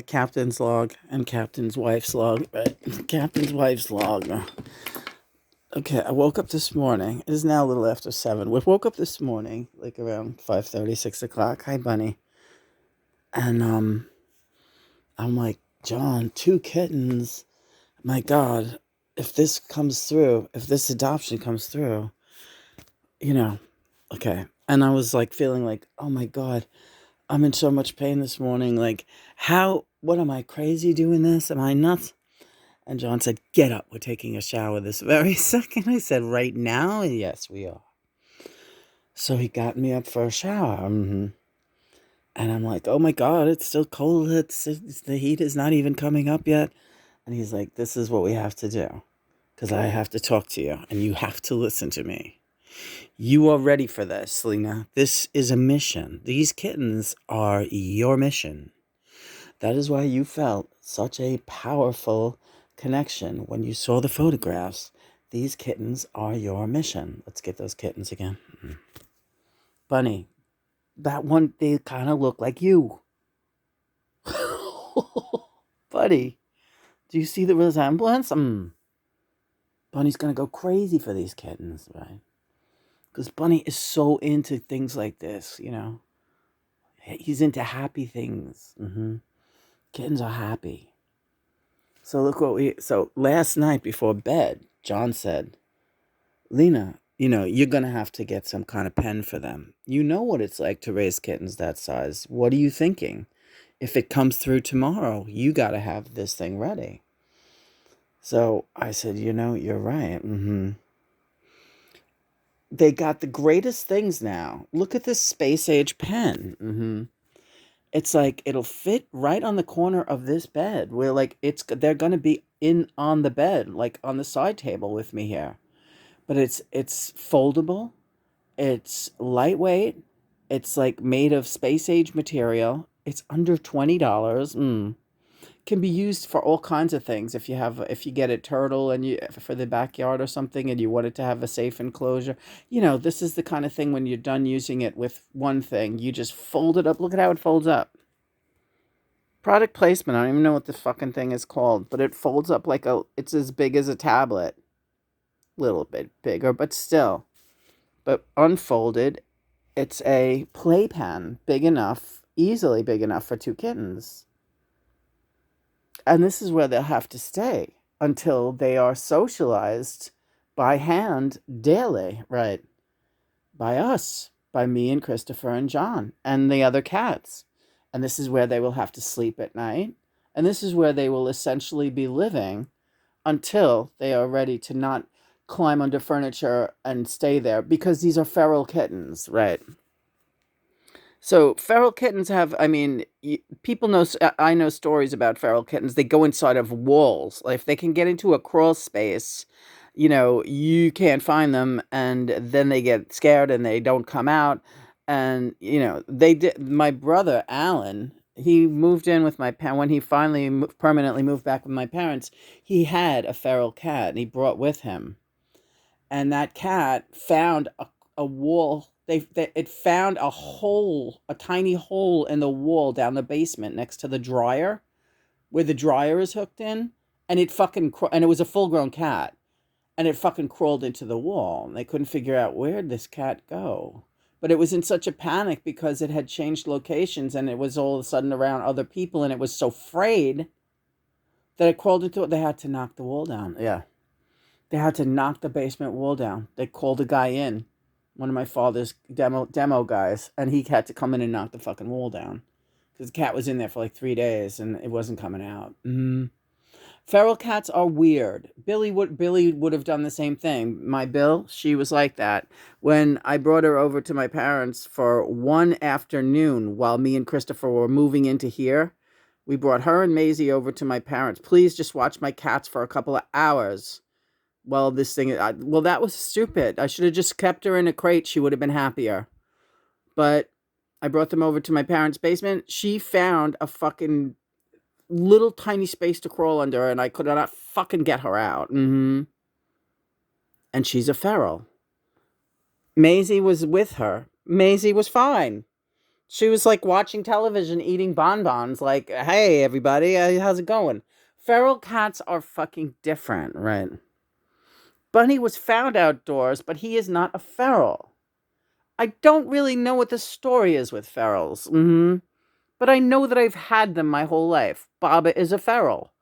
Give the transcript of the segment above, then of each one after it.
Captain's log and Captain's wife's log. Right? Captain's wife's log. Okay, I woke up this morning. It is now a little after 7. We woke up this morning, like around 5:30, 6 o'clock. Hi, bunny. And I'm like, John, 2 kittens. My God, if this comes through, if this adoption comes through, you know, okay. And I was like feeling like, oh my God, I'm in so much pain this morning. Like, what am I crazy doing this? Am I nuts? And John said, get up. We're taking a shower this very second. I said, right now? Yes, we are. So he got me up for a shower. And I'm like, oh my God, it's still cold. The heat is not even coming up yet. And he's like, this is what we have to do. Because I have to talk to you and you have to listen to me. You are ready for this, Lena. This is a mission. These kittens are your mission. That is why you felt such a powerful connection when you saw the photographs. These kittens are your mission. Let's get those kittens again. Bunny, that one, they kind of look like you. Buddy, do you see the resemblance? Bunny's going to go crazy for these kittens, right? Because Bunny is so into things like this, He's into happy things. Kittens are happy. So last night before bed, John said, Lena, you're going to have to get some kind of pen for them. You know what it's like to raise kittens that size. What are you thinking? If it comes through tomorrow, you got to have this thing ready. So I said, you're right. They got the greatest things now. Look at this space age pen. It's like it'll fit right on the corner of this bed. Where like they're gonna be on the bed, like on the side table with me here. But it's foldable. It's lightweight. It's like made of space age material. It's under $20. Can be used for all kinds of things. If you get a turtle and for the backyard or something, and you want it to have a safe enclosure, this is the kind of thing when you're done using it with one thing, you just fold it up. Look at how it folds up. Product placement. I don't even know what the fucking thing is called, but it folds up it's as big as a tablet. Little bit bigger, but still. But unfolded, it's a playpen, easily big enough for 2 kittens. And this is where they'll have to stay until they are socialized by hand daily, right? By us, by me and Christopher and John and the other cats. And this is where they will have to sleep at night. And this is where they will essentially be living until they are ready to not climb under furniture and stay there, because these are feral kittens, right? So feral kittens people know, I know stories about feral kittens. They go inside of walls. Like if they can get into a crawl space, you can't find them, and then they get scared and they don't come out. And, they did. My brother, Alan, he moved in with when he finally permanently moved back with my parents, he had a feral cat and he brought with him. And that cat found a wall. It found a tiny hole in the wall down the basement next to the dryer, where the dryer is hooked in, and and it was a full-grown cat, and it fucking crawled into the wall. And they couldn't figure out where'd this cat go, but it was in such a panic because it had changed locations and it was all of a sudden around other people, and it was so afraid that it crawled into it. They had to knock the wall down. Yeah, they had to knock the basement wall down. They called a guy in, one of my father's demo guys, and he had to come in and knock the fucking wall down because the cat was in there for like 3 days and it wasn't coming out. Feral cats are weird. Billy would have done the same thing. My Bill, she was like that. When I brought her over to my parents for one afternoon while me and Christopher were moving into here, we brought her and Maisie over to my parents. Please just watch my cats for a couple of hours. Well, that was stupid. I should have just kept her in a crate. She would have been happier. But I brought them over to my parents' basement. She found a fucking little tiny space to crawl under, and I could not fucking get her out. And she's a feral. Maisie was with her. Maisie was fine. She was like watching television, eating bonbons, like, hey, everybody, how's it going? Feral cats are fucking different, right? Bunny was found outdoors, but he is not a feral. I don't really know what the story is with ferals. But I know that I've had them my whole life. Baba is a feral,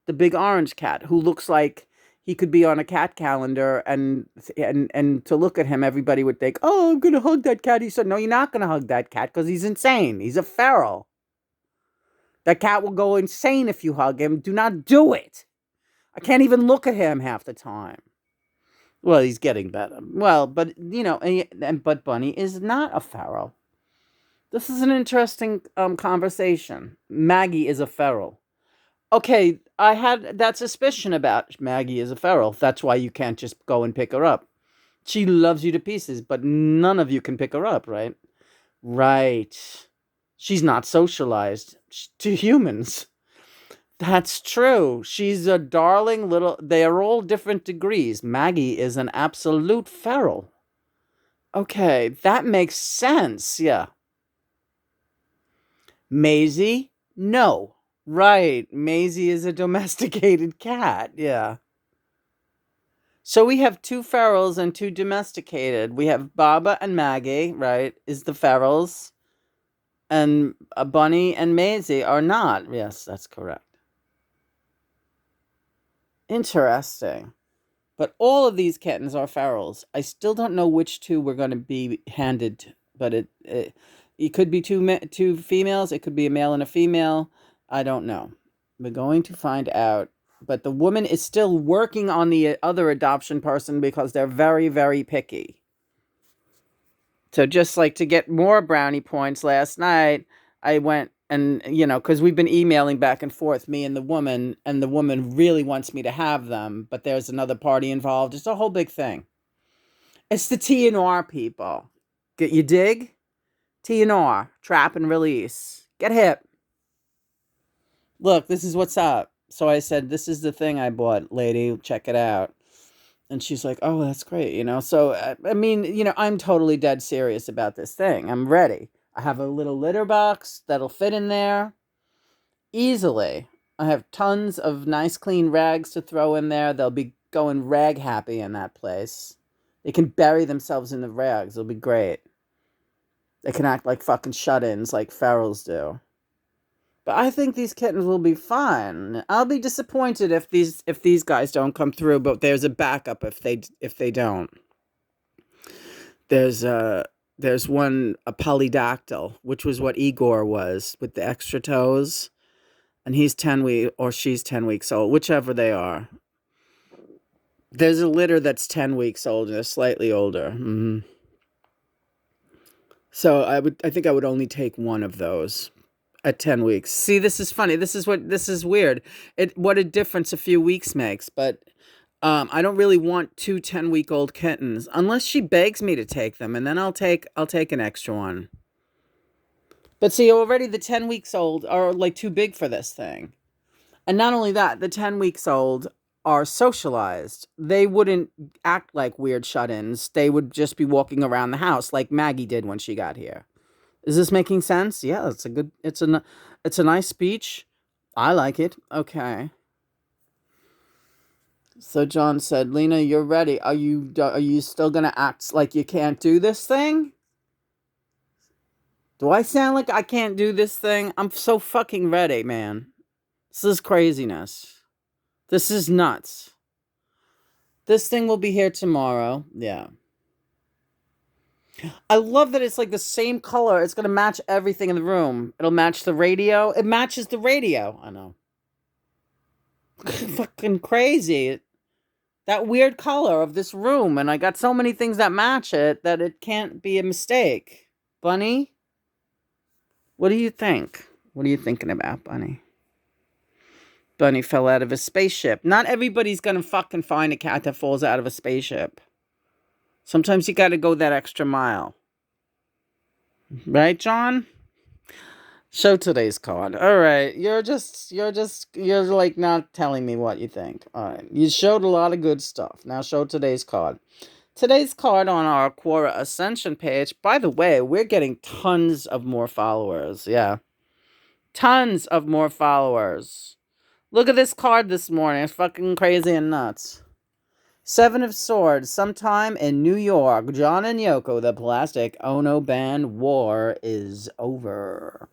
the big orange cat who looks like he could be on a cat calendar, and to look at him, everybody would think, "Oh, I'm gonna hug that cat." He said, "No, you're not gonna hug that cat because he's insane. He's a feral. That cat will go insane if you hug him. Do not do it. I can't even look at him half the time." Well, he's getting better. Well, but but Bunny is not a feral. This is an interesting conversation. Maggie is a feral. Okay, I had that suspicion about Maggie is a feral. That's why you can't just go and pick her up. She loves you to pieces, but none of you can pick her up, right? Right. She's not socialized to humans. That's true. She's a darling little. They are all different degrees. Maggie is an absolute feral. Okay, that makes sense. Yeah. Maisie? No. Right. Maisie is a domesticated cat. Yeah. So we have two ferals and two domesticated. We have Baba and Maggie, right? Is the ferals. And Bunny and Maisie are not. Yes, that's correct. Interesting. But all of these kittens are ferals. I still don't know which two we're going to be handed, but it could be two females. It could be a male and a female. I don't know. We're going to find out. But the woman is still working on the other adoption person because they're very, very picky. So just like to get more brownie points last night, I went and, because we've been emailing back and forth, me and the woman really wants me to have them, but there's another party involved. It's a whole big thing. It's the T&R people. You dig? T&R, trap and release. Get hip. Look, this is what's up. So I said, this is the thing I bought, lady. Check it out. And she's like, oh, that's great, So, I mean, I'm totally dead serious about this thing. I'm ready. I have a little litter box that'll fit in there easily. I have tons of nice, clean rags to throw in there. They'll be going rag happy in that place. They can bury themselves in the rags. It'll be great. They can act like fucking shut-ins like ferals do. But I think these kittens will be fine. I'll be disappointed if these guys don't come through, but there's a backup if they don't. There's one, a polydactyl, which was what Igor was with the extra toes, and he's 10 weeks or she's 10 weeks old, whichever they are. There's a litter that's 10 weeks old and slightly older. Mm-hmm. So I think I would only take one of those. At 10 weeks. See, this is funny. This is weird. What a difference a few weeks makes. But I don't really want two 10-week-old kittens unless she begs me to take them, and then I'll take an extra one. But see, already the 10 weeks old are like too big for this thing. And not only that, the 10 weeks old are socialized. They wouldn't act like weird shut-ins. They would just be walking around the house like Maggie did when she got here. Is this making sense? Yeah, it's a nice speech. I like it. Okay. So John said, Lena, you're ready. Are you still going to act like you can't do this thing? Do I sound like I can't do this thing? I'm so fucking ready, man. This is craziness. This is nuts. This thing will be here tomorrow. Yeah. I love that it's like the same color. It's going to match everything in the room. It'll match the radio. It matches the radio. I know. Fucking crazy. That weird color of this room. And I got so many things that match it that it can't be a mistake. Bunny? What do you think? What are you thinking about, Bunny? Bunny fell out of a spaceship. Not everybody's going to fucking find a cat that falls out of a spaceship. Sometimes you got to go that extra mile. Right, John? Show today's card. All right. You're like not telling me what you think. All right. You showed a lot of good stuff. Now show today's card. Today's card on our Quora Ascension page. By the way, we're getting tons of more followers. Yeah. Tons of more followers. Look at this card this morning. It's fucking crazy and nuts. Seven of Swords. Sometime in New York, John and Yoko, the Plastic Ono Band war is over.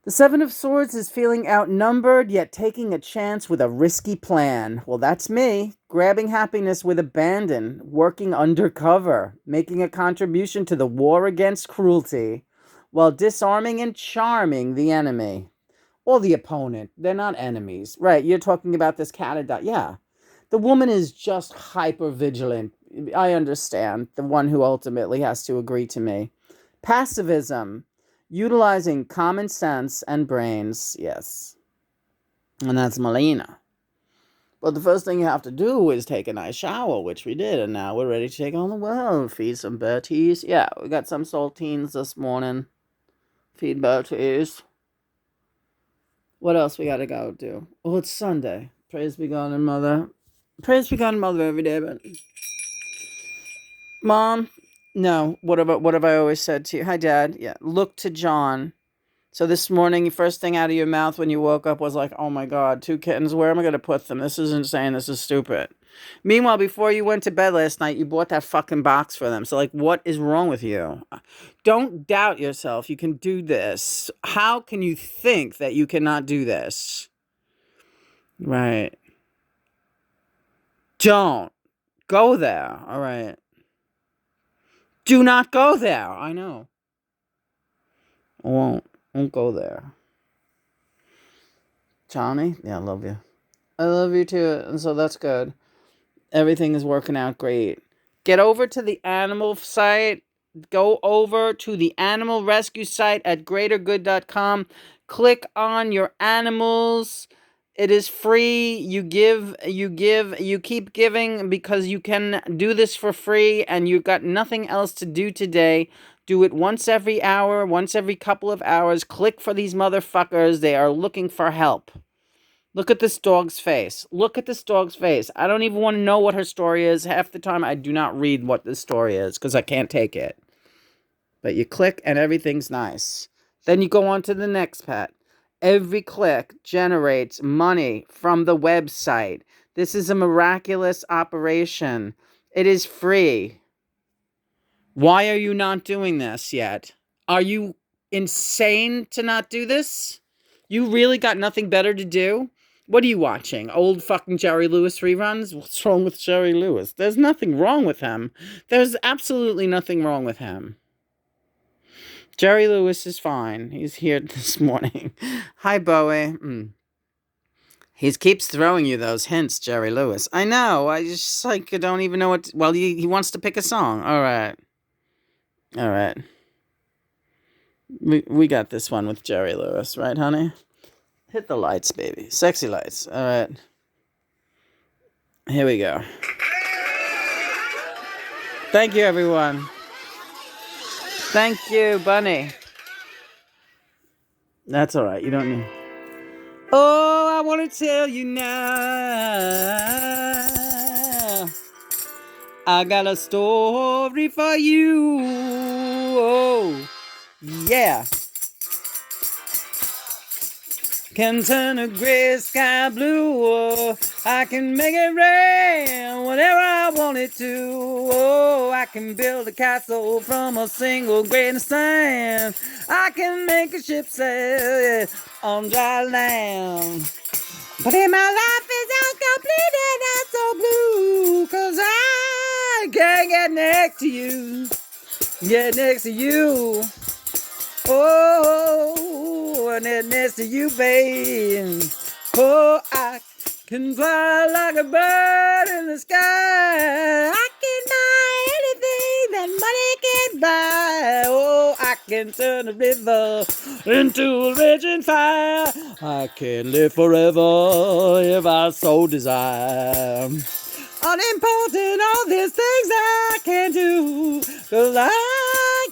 The Seven of Swords is feeling outnumbered, yet taking a chance with a risky plan. Well, that's me. Grabbing happiness with abandon, working undercover, making a contribution to the war against cruelty, while disarming and charming the enemy. Or the opponent. They're not enemies. Right, you're talking about this cat and dog. Yeah. The woman is just hyper vigilant. I understand. The one who ultimately has to agree to me. Passivism. Utilizing common sense and brains. Yes. And that's Melina. But the first thing you have to do is take a nice shower, which we did. And now we're ready to take on the world. Feed some birdies. Yeah, we got some saltines this morning. Feed birdies. What else we gotta go do? Oh, it's Sunday. Praise be God and Mother. Praise be God and Mother every day, but Mom, no. What have I always said to you? Hi, Dad. Yeah, look to John. So this morning, first thing out of your mouth when you woke up was like, "Oh my God, 2 kittens. Where am I gonna put them? This is insane. This is stupid." Meanwhile, before you went to bed last night, you bought that fucking box for them. So like, what is wrong with you? Don't doubt yourself. You can do this. How can you think that you cannot do this? Right. Don't go there. All right. Do not go there. I know. I won't go there. Johnny? Yeah, I love you. I love you too. And so that's good. Everything is working out great. Get over to the animal site. Go over to the animal rescue site at greatergood.com. Click on your animals. It is free. You keep giving because you can do this for free and you've got nothing else to do today. Do it once every hour, once every couple of hours. Click for these motherfuckers. They are looking for help. Look at this dog's face. Look at this dog's face. I don't even want to know what her story is. Half the time I do not read what this story is because I can't take it. But you click and everything's nice. Then you go on to the next pet. Every click generates money from the website. This is a miraculous operation. It is free. Why are you not doing this yet? Are you insane to not do this? You really got nothing better to do? What are you watching? Old fucking Jerry Lewis reruns? What's wrong with Jerry Lewis? There's nothing wrong with him. There's absolutely nothing wrong with him. Jerry Lewis is fine. He's here this morning. Hi, Bowie. He keeps throwing you those hints, Jerry Lewis. I know. I just don't even know what... Well, he wants to pick a song. All right. All right. We got this one with Jerry Lewis, right, honey? Hit the lights, baby. Sexy lights. All right. Here we go. Thank you, everyone. Thank you, Bunny. That's all right. You don't need... Oh, I want to tell you now. I got a story for you. Oh, yeah. Can turn a gray sky blue. Oh, I can make it rain whenever I want it to. Oh, I can build a castle from a single grain of sand. I can make a ship sail on dry land. But in my life is incomplete and not so blue, 'cause I can't get next to you. Get next to you. Oh, and then next to you, babe. Oh, I can fly like a bird in the sky. I can buy anything that money can buy. Oh, I can turn a river into a raging fire. I can live forever if I so desire. Unimportant, all these things I can do, 'cause I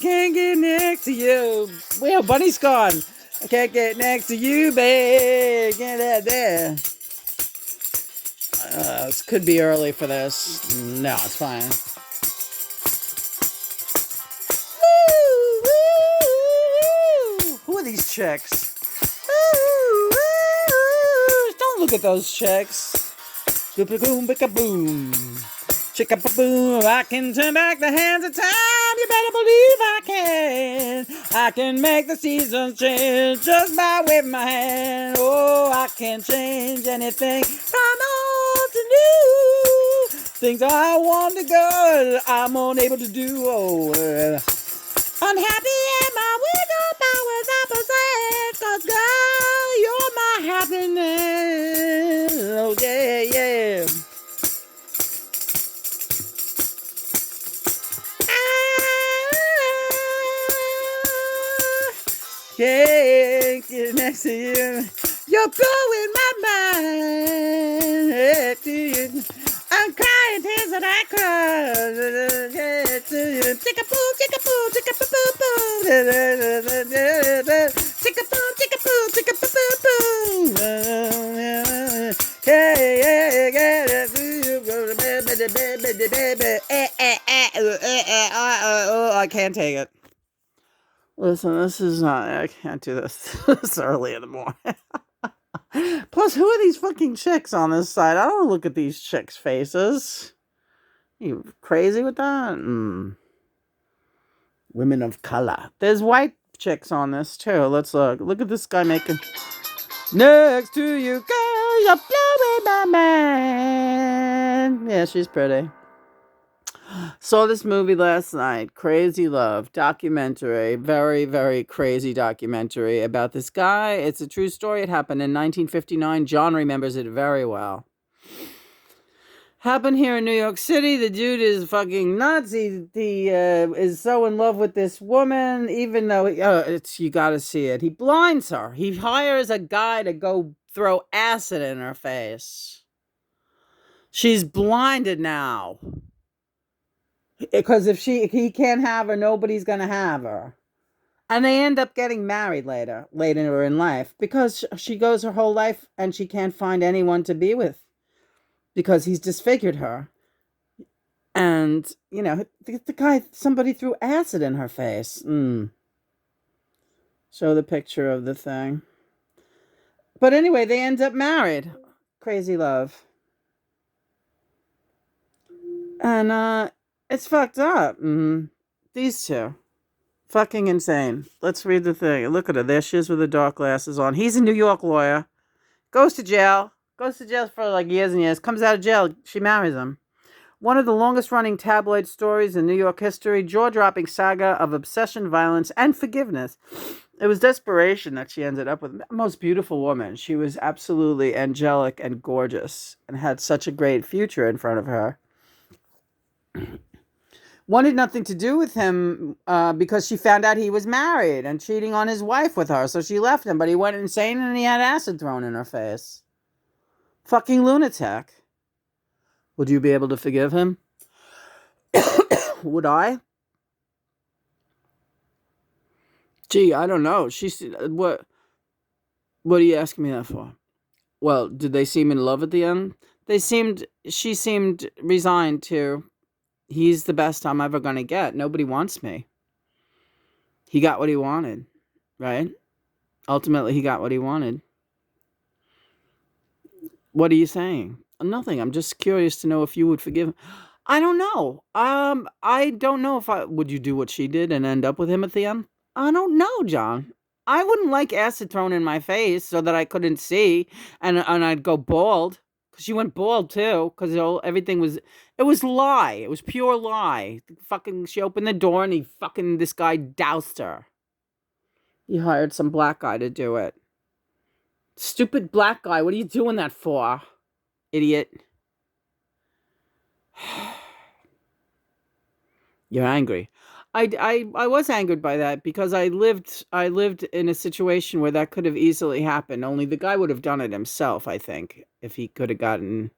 can't get next to you. Well, Bunny's gone. I can't get next to you, babe. Get that there. This could be early for this. No, it's fine. Woo, woo, woo. Who are these chicks? Woo, woo. Don't look at those chicks. Boom, boom. Chicka boom, I can turn back the hands of time. You better believe I can. I can make the seasons change just by waving my hand. Oh, I can change anything from old to new. Things I want to go, I'm unable to do. Oh, unhappy and my wiggle powers I possess. 'Cause girl, you're my happiness. Oh, yeah, yeah. Can't get next to you. You're blowing my mind. I'm crying tears that I cry. Chicka boo, chicka boo, chicka boo boo boo. Chicka boo, chicka boo, chicka boo boo boo. I can't take it. Listen, this is not. I can't do this this early in the morning. Plus, who are these fucking chicks on this side? I don't look at these chicks' faces. You crazy with that? Women of color. There's white chicks on this too. Let's look. Look at this guy making. Next to you, girl, you're blowing my mind. Yeah, she's pretty. Saw this movie last night, Crazy Love, documentary, very, very crazy documentary about this guy. It's a true story. It happened in 1959. John remembers it very well. Happened here in New York City. The dude is fucking nuts. He is so in love with this woman, even though you gotta see it. He blinds her. He hires a guy to go throw acid in her face. She's blinded now. Because if he can't have her, nobody's gonna have her. And they end up getting married later in life, because she goes her whole life and she can't find anyone to be with, because he's disfigured her. And, the guy, somebody threw acid in her face. Show the picture of the thing. But anyway, they end up married. Crazy Love. And, it's fucked up. These two. Fucking insane. Let's read the thing. Look at her. There she is with the dark glasses on. He's a New York lawyer. Goes to jail. Goes to jail for like years and years. Comes out of jail. She marries him. One of the longest running tabloid stories in New York history. Jaw-dropping saga of obsession, violence, and forgiveness. It was desperation that she ended up with. The most beautiful woman. She was absolutely angelic and gorgeous. And had such a great future in front of her. Wanted nothing to do with him because she found out he was married and cheating on his wife with her. So she left him, but he went insane and he had acid thrown in her face. Fucking lunatic. Would you be able to forgive him? Would I? Gee, I don't know. What are you asking me that for? Well, did they seem in love at the end? She seemed resigned to, he's the best I'm ever going to get. Nobody wants me. He got what he wanted, right? Ultimately, he got what he wanted. What are you saying? Nothing. I'm just curious to know if you would forgive him. I don't know. I don't know if would you do what she did and end up with him at the end? I don't know, John. I wouldn't like acid thrown in my face so that I couldn't see and I'd go bald. Because she went bald too. Because everything was... It was lie. It was pure lie. She opened the door and this guy doused her. He hired some black guy to do it. Stupid black guy. What are you doing that for? Idiot. You're angry. I was angered by that because I lived in a situation where that could have easily happened. Only the guy would have done it himself, I think, if he could have gotten...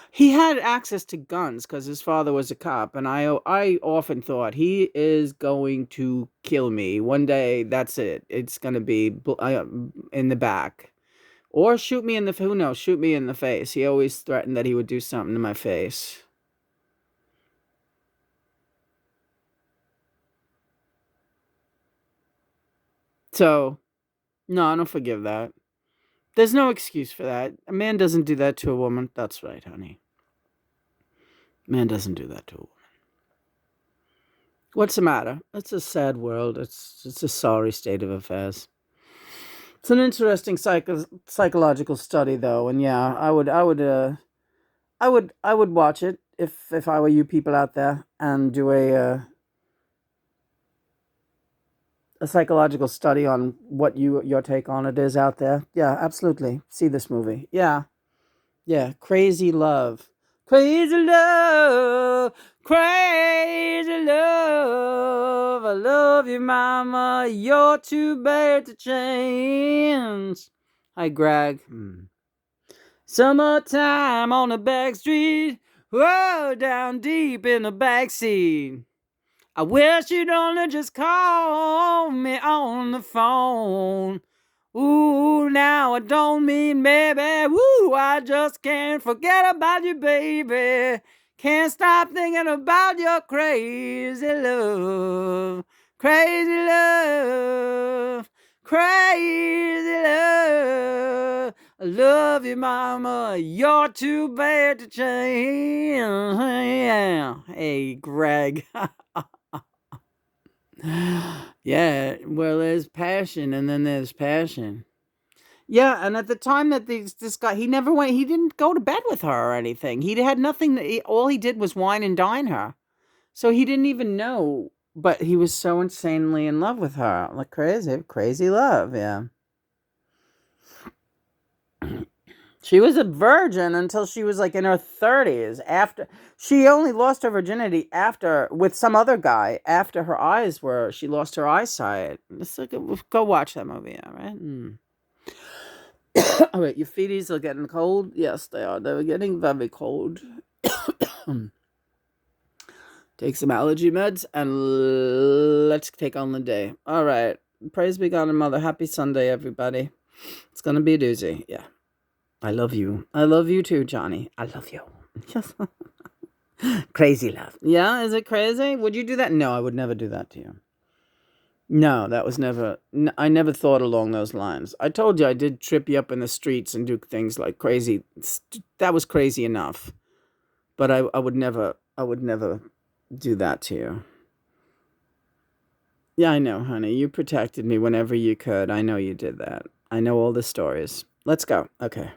He had access to guns because his father was a cop, and I often thought, he is going to kill me. One day, that's it. It's going to be in the back. Or shoot me in the, who knows, shoot me in the face. He always threatened that he would do something to my face. So, no, I don't forgive that. There's no excuse for that. A man doesn't do that to a woman. That's right, honey. Man doesn't do that to a woman. What's the matter? It's a sad world. It's a sorry state of affairs. It's an interesting psychological study, though, and yeah, I would watch it if I were you people out there and do a psychological study on what your take on it is out there. Yeah, absolutely. See this movie. Yeah. Yeah, Crazy Love. Crazy love, crazy love. I love you, mama. You're too bad to change. Hi, Greg. Summertime on the back street. Whoa, down deep in the backseat. I wish you'd only just call me on the phone. Ooh, now I don't mean maybe. Woo, I just can't forget about you, baby. Can't stop thinking about your crazy love. Crazy love. Crazy love. I love you, mama. You're too bad to change. Yeah. Hey, Greg. Yeah, well, there's passion, and then there's passion. Yeah, and at the time that this guy, he never went. He didn't go to bed with her or anything. He had nothing. All he did was wine and dine her. So he didn't even know. But he was so insanely in love with her, like crazy, crazy love. Yeah. She was a virgin until she was like in her 30s. After she only lost her virginity after with some other guy after she lost her eyesight. Let's go watch that movie. All right. All right, your feeties are getting cold. Yes, they are. They're getting very cold. Take some allergy meds and let's take on the day. All right. Praise be God and Mother. Happy Sunday, everybody. It's gonna be a doozy. Yeah. I love you. I love you too, Johnny. I love you. Crazy love. Yeah, is it crazy? Would you do that? No, I would never do that to you. No, that was never. I never thought along those lines. I told you I did trip you up in the streets and do things like crazy. That was crazy enough. But I would never. I would never do that to you. Yeah, I know, honey. You protected me whenever you could. I know you did that. I know all the stories. Let's go. Okay.